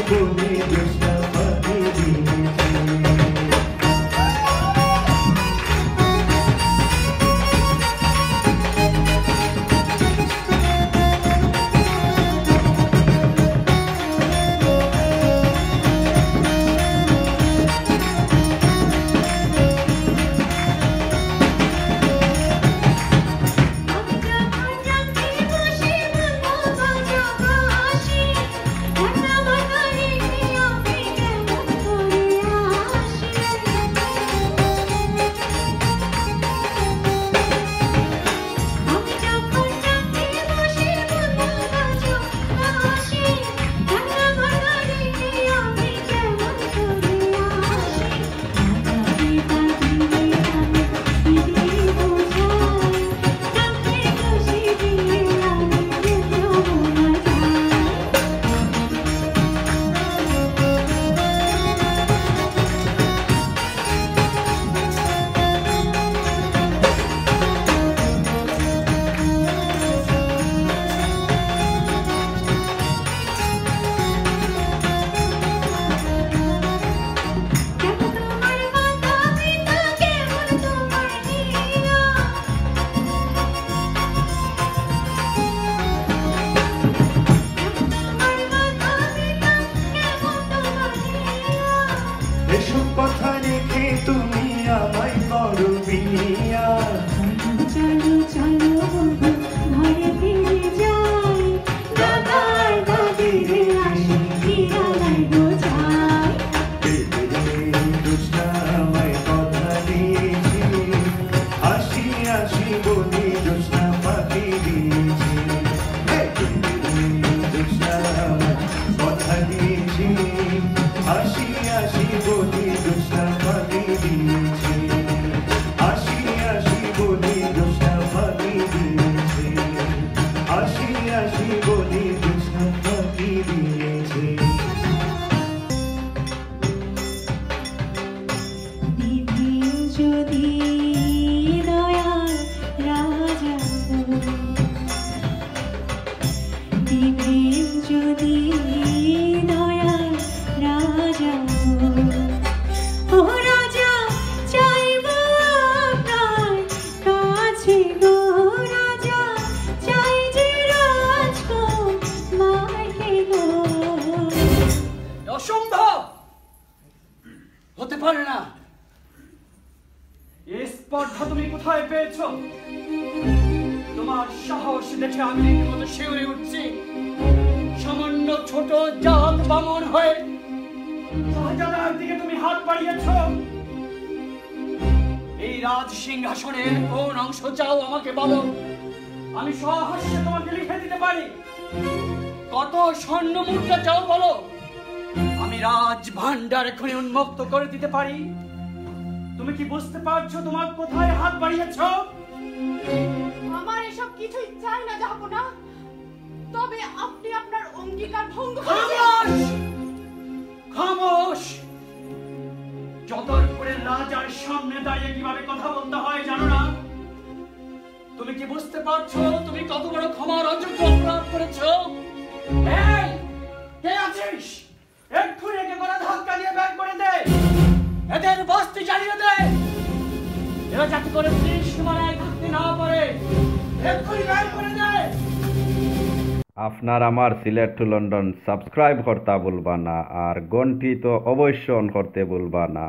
বলি জোৎস্না পাখি দিয়েছে। এসব কথা রেখে তুমি আমায় করো বিয়া। চলো চলো বন্ধু ঘরে ফিরে যাই, দাদার দাদির আসি ফিরালাই বোঝাই। জোৎস্না আমায় কথা দিয়েছি, আসি আসি বলি জোৎস্না পাখি দিয়েছি। জোৎস্না আমায় কথা দিয়েছি, আসি আসি বলি জোৎস্না পাখি দিয়েছি। আসি আসি বলি জোৎস্না পাখি দিয়েছি। আসি আসি বলি জোৎস্না পাখি দিয়েছি। দিদি যদি দয়াল রাজা গো, দিদি যদি দয়াল রাজা গো, ও রাজা চাইব আপনার কাছে গো, রাজা চাই যে রাজকুমারকে গো। অসম্ভব, হতে পারে না। এই স্পর্ধা তুমি কোথায় পেয়েছ? তোমার সাহস দেখে আমি রীতিমতো শিউরে উঠছি। সামান্য ছোট জাত বামন হয়ে শাহজাদার দিকে তুমি হাত বাড়িয়েছ। এই রাজ সিংহাসনের কোন অংশ চাও আমাকে বলো, আমি সহাস্যে তোমাকে লিখে দিতে পারি। কত স্বর্ণ মুদ্রা চাও বলো, আমি রাজ ভান্ডার এখনই উন্মুক্ত করে দিতে পারি। তুমি কি বুঝতে পারছো তোমার কোথায় হাত বাড়িয়েছ? আমার এসব কিছুই চাই না জাহাপনা, তবে আপনি আপনার অঙ্গীকার ভঙ্গ খামোশ! খামোশ! যদরপুরের রাজার সামনে দাঁড়িয়ে কিভাবে কথা বলতে হয় জানো না? তুমি কি বুঝতে পারছো তুমি কত বড় ক্ষমার অযোগ্য অপরাধ করেছো? এই, কে আছিস? এক্ষুনি একে করে ধাক্কা দিয়ে বের করে দে। এদের বস্তি জ্বালিয়ে দে। এরা যাতে করে সীমানায় থাকতে না পারে, এক্ষুনি বের করে দে। আপনার আমার সিলেট টু লন্ডন সাবস্ক্রাইব করতে ভুলবা না, আর ঘন্টি তো অবশ্যই অন করতে ভুলবা না।